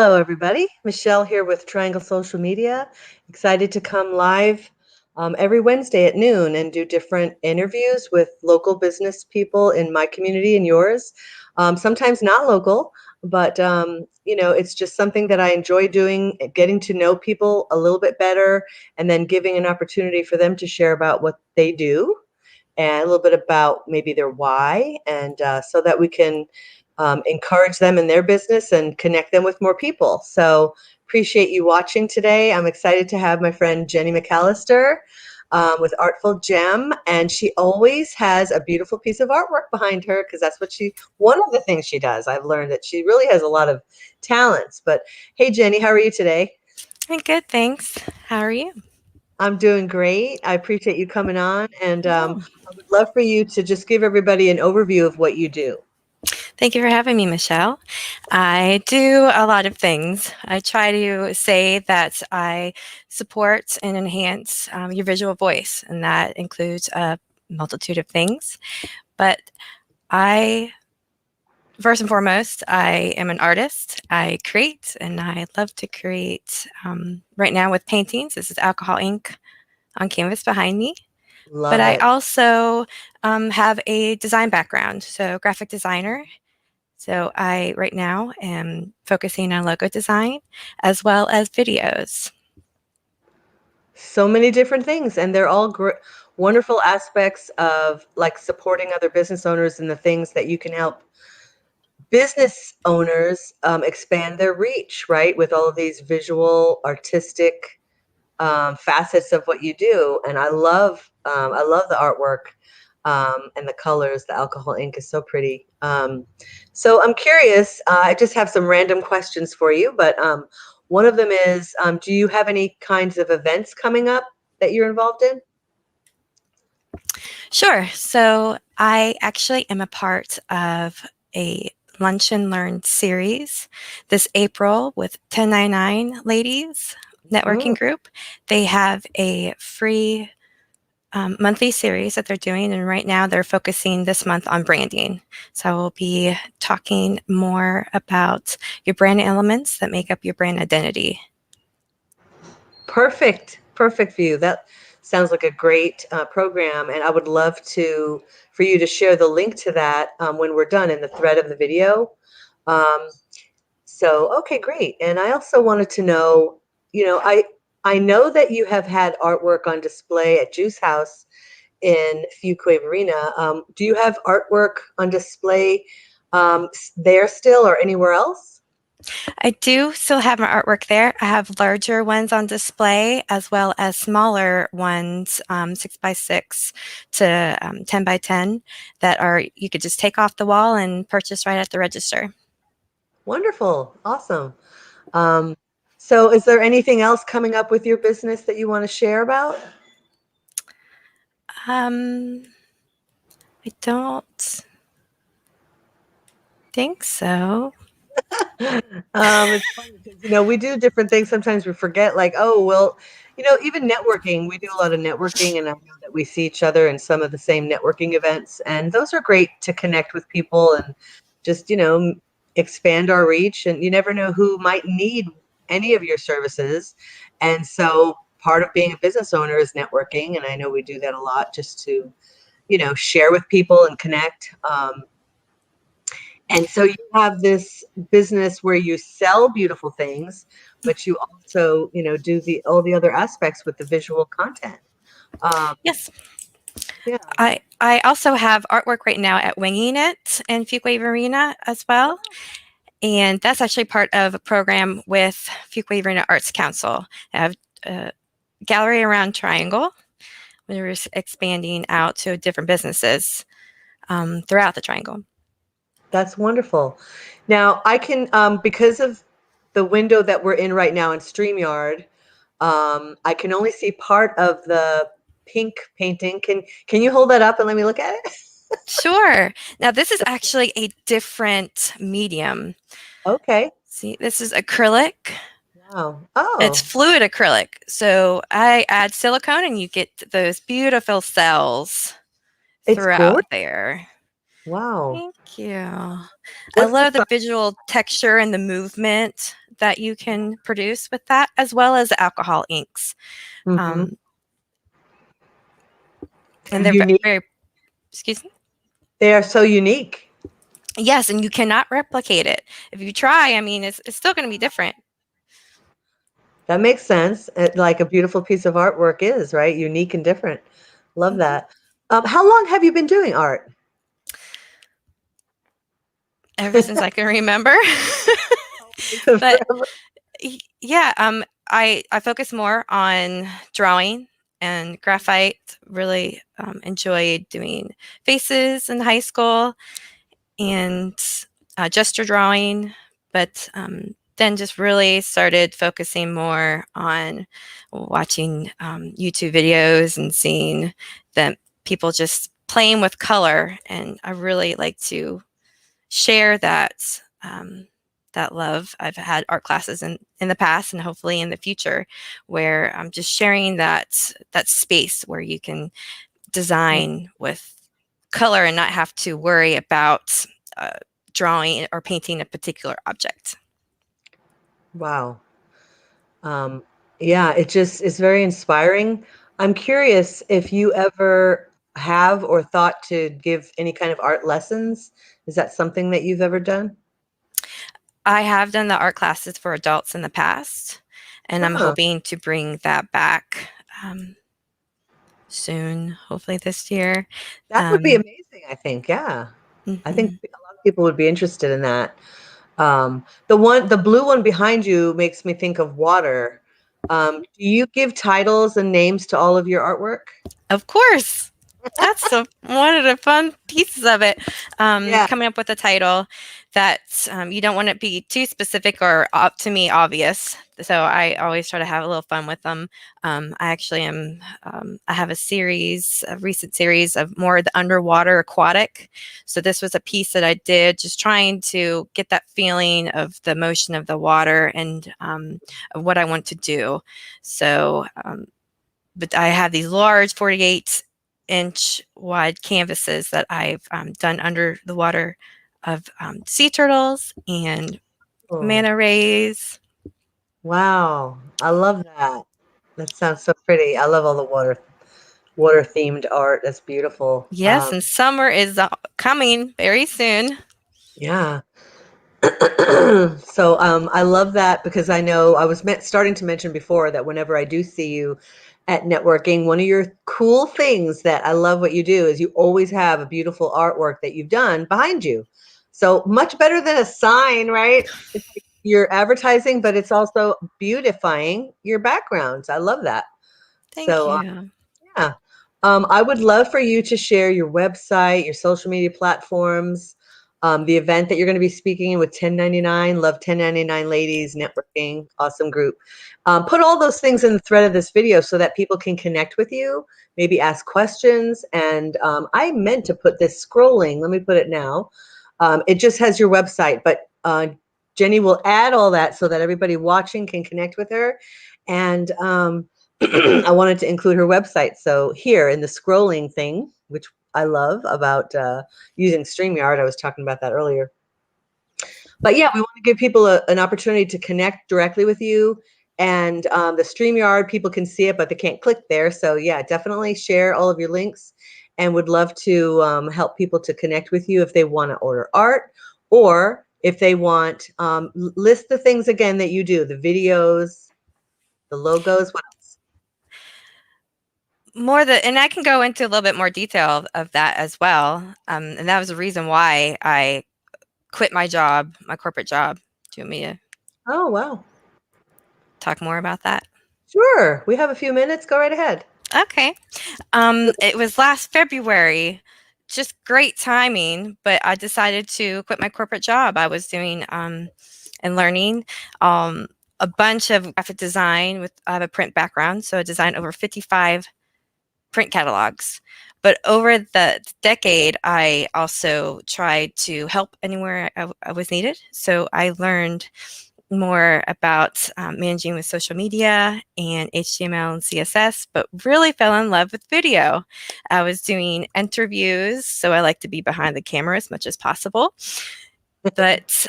Hello, everybody. Michelle here with Triangle Social Media. Excited to come live every Wednesday at noon and do different interviews with local business people in my community and yours. Sometimes not local, but it's just something that I enjoy doing, getting to know people a little bit better, and then giving an opportunity for them to share about what they do and a little bit about maybe their why, and so that we can encourage them in their business and connect them with more people. So appreciate you watching today. I'm excited to have my friend Jenny McAllister with ArtfulJEM, and she always has a beautiful piece of artwork behind her because that's one of the things she does. I've learned that she really has a lot of talents. But hey, Jenny, how are you today? I'm good, thanks. How are you? I'm doing great. I appreciate you coming on, and Oh, I would love for you to just give everybody an overview of what you do. thank you for having me, Michelle. I do a lot of things. I try to say that I support and enhance your visual voice, and that includes a multitude of things. But I, first and foremost, I am an artist. I create, and I love to create right now with paintings. This is alcohol ink on canvas behind me. But Love I it. also have a design background, so graphic designer. So I right now am focusing on logo design as well as videos. So many different things, and they're all wonderful aspects of like supporting other business owners and the things that you can help business owners expand their reach, right? With all of these visual, artistic facets of what you do. And I love the artwork and the colors. The alcohol ink is so pretty. So I'm curious. I just have some random questions for you, but one of them is, do you have any kinds of events coming up that you're involved in? Sure. So I actually am a part of a Lunch and Learn series this April with 1099 Ladies Mm, networking group. They have a free monthly series that they're doing, and right now they're focusing this month on branding. So I will be talking more about your brand elements that make up your brand identity. perfect view. That sounds like a great program, and I would love for you to share the link to that when we're done in the thread of the video. Um, So, okay, great. And I also wanted to know, I know that you have had artwork on display at Juice House in Fuquay Marina. Do you have artwork on display there still or anywhere else? I do still have my artwork there. I have larger ones on display as well as smaller ones, 6x6 to 10x10, that are you could just take off the wall and purchase right at the register. Wonderful. Awesome. Um, so is there anything else coming up with your business that you want to share about? Um, I don't think so. It's funny because we do different things. Sometimes we forget, like, oh well, even networking. We do a lot of networking, and I know that we see each other in some of the same networking events, and those are great to connect with people and just expand our reach. And you never know who might need any of your services, and so part of being a business owner is networking, and I know we do that a lot just to share with people and connect. And so you have this business where you sell beautiful things, but you also, do all the other aspects with the visual content. Um, Yes. yeah. I also have artwork right now at Winging It in Fuquay Marina as well. And that's actually part of a program with Fuquay Marina Arts Council. I have a gallery around Triangle. We're expanding out to different businesses throughout the Triangle. That's wonderful. Now I can, because of the window that we're in right now in StreamYard, I can only see part of the pink painting. Can you hold that up and let me look at it? Sure. Now, this is actually a different medium. Okay. See, this is acrylic. Wow. It's Oh, fluid acrylic. So I add silicone and you get those beautiful cells it's throughout gorgeous. there. Wow. Thank you. I What's the love the size? visual texture and the movement that you can produce with that, as well as alcohol inks. Hmm. Um, and They're they're unique. very, excuse me? They are so unique. Yes, and you cannot replicate it. If you try, I mean, it's still going to be different. That makes sense. Like a beautiful piece of artwork is, right? Unique and different. Love Mhm. that. How long have you been doing art? Ever since I can remember. But Forever. yeah, I focus more on drawing and graphite. Really enjoyed doing faces in high school and gesture drawing, but then just really started focusing more on watching YouTube videos and seeing that people just playing with color, and I really like to share that love. I've had art classes in the past and hopefully in the future where I'm just sharing that space where you can design with color and not have to worry about uh, drawing or painting a particular object. Wow. Um, yeah, it just is very inspiring. I'm curious if you ever have or thought to give any kind of art lessons. Is that something that you've ever done? I have done the art classes for adults in the past, and I'm Huh. hoping to bring that back soon, hopefully this year. That would be Um, amazing, I think. Yeah. I think mhm. a lot of people would be interested in that. The blue one behind you makes me think of water. Do you give titles and names to all of your artwork? Of course. That's one of the fun pieces of it. Yeah. Coming up with a title that you don't want it to be too specific or up to me obvious. So I always try to have a little fun with them. I actually am. I have a recent series of more the underwater aquatic. So this was a piece that I did, just trying to get that feeling of the motion of the water and of what I want to do. So but I have these large 48-inch wide canvases that I've done under the water of sea turtles and Oh, manta rays. wow. I love that. That sounds so pretty. I love all the water themed art. That's beautiful. Yes, and summer is coming very soon. Yeah. So I love that because I know I was starting to mention before that whenever I do see you at networking, one of your cool things that I love what you do is you always have a beautiful artwork that you've done behind you. So much better than a sign, right? It's like you're advertising, but it's also beautifying your backgrounds. I love that. Thank So you. yeah. I would love for you to share your website, your social media platforms, the event that you're going to be speaking in with 1099. Love 1099 Ladies Networking. Awesome group. Put all those things in the thread of this video so that people can connect with you, maybe ask questions. And I meant to put this scrolling. Let me put it now. It just has your website, but Jenny will add all that so that everybody watching can connect with her. And I wanted to include her website. So here in the scrolling thing, which I love about using StreamYard, I was talking about that earlier. But yeah, we want to give people an opportunity to connect directly with you. And the StreamYard, people can see it, but they can't click there. So yeah, definitely share all of your links and would love to help people to connect with you if they want to order art or if they want, list the things again that you do, the videos, the logos. What else? And I can go into a little bit more detail of that as well. And that was the reason why I quit my job, my corporate job. Do you want me to Oh, wow. talk more about that? Sure. We have a few minutes. Go right ahead. Okay. It was last February. Just great timing, but I decided to quit my corporate job. I was doing and learning a bunch of graphic design with I have a print background, so I designed over 55 print catalogs. But over the decade, I also tried to help anywhere I was needed. So I learned more about managing with social media and HTML and CSS, but really fell in love with video. I was doing interviews, so I like to be behind the camera as much as possible. But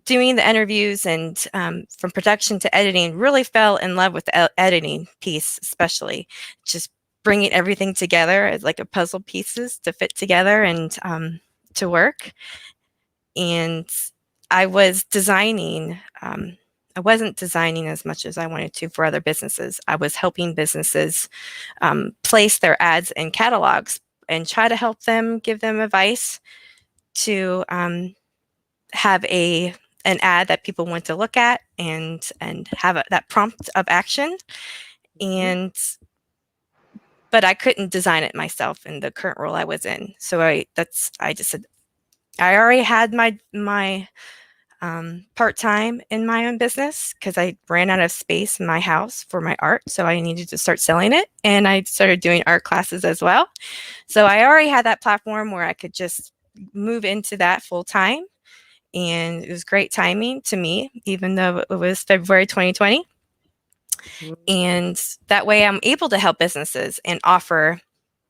doing the interviews and from production to editing, really fell in love with the editing piece, especially just bringing everything together as like a puzzle pieces to fit together and to work. And I was designing. I wasn't designing as much as I wanted to for other businesses. I was helping businesses place their ads in catalogs and try to help them, give them advice to have an ad that people want to look at and have that prompt of action. And but I couldn't design it myself in the current role I was in. So I just said I already had my part time in my own business because I ran out of space in my house for my art. So I needed to start selling it. And I started doing art classes as well. So I already had that platform where I could just move into that full time. And it was great timing to me, even though it was February 2020. And that way I'm able to help businesses and offer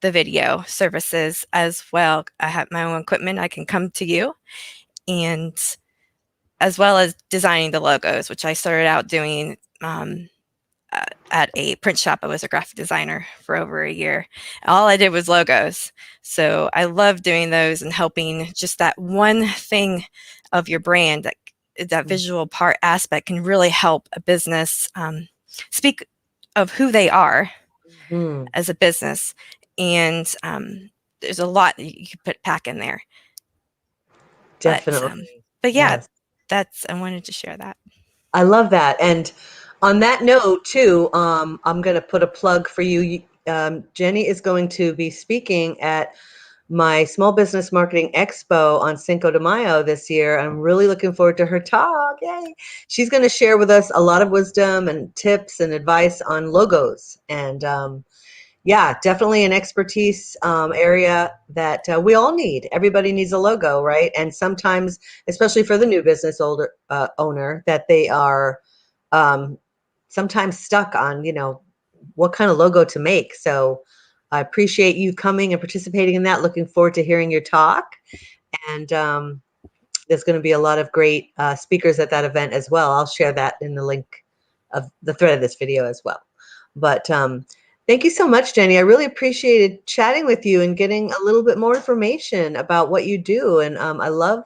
the video services as well. I have my own equipment. I can come to you, and as well as designing the logos, which I started out doing at a print shop. I was a graphic designer for over a year. All I did was logos. So I love doing those and helping just that one thing of your brand, that visual part aspect can really help a business speak of who they are as a business. And there's a lot you could pack in there. Definitely. But yeah, Yes. I wanted to share that. I love that. And on that note, too, I'm going to put a plug for you. Jenny is going to be speaking at my Small Business Marketing Expo on Cinco de Mayo this year. I'm really looking forward to her talk. Yay. She's going to share with us a lot of wisdom and tips and advice on logos. And yeah, definitely an expertise area that we all need. Everybody needs a logo, right? And sometimes, especially for the new business owner, that they are sometimes stuck on, what kind of logo to make. So I appreciate you coming and participating in that. Looking forward to hearing your talk. And there's going to be a lot of great speakers at that event as well. I'll share that in the link of the thread of this video as well. But thank you so much, Jenny. I really appreciated chatting with you and getting a little bit more information about what you do. And I love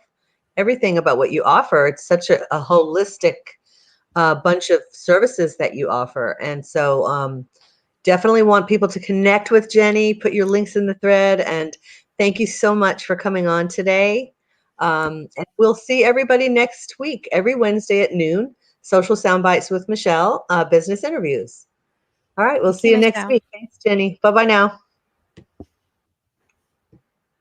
everything about what you offer. It's such a holistic bunch of services that you offer. And so definitely want people to connect with Jenny. Put your links in the thread. And thank you so much for coming on today. And we'll see everybody next week, every Wednesday at noon. Social Soundbites with Michelle, business interviews. All right, we'll Thank see you, you next Michelle. week. Thanks, Jenny. Bye-bye now.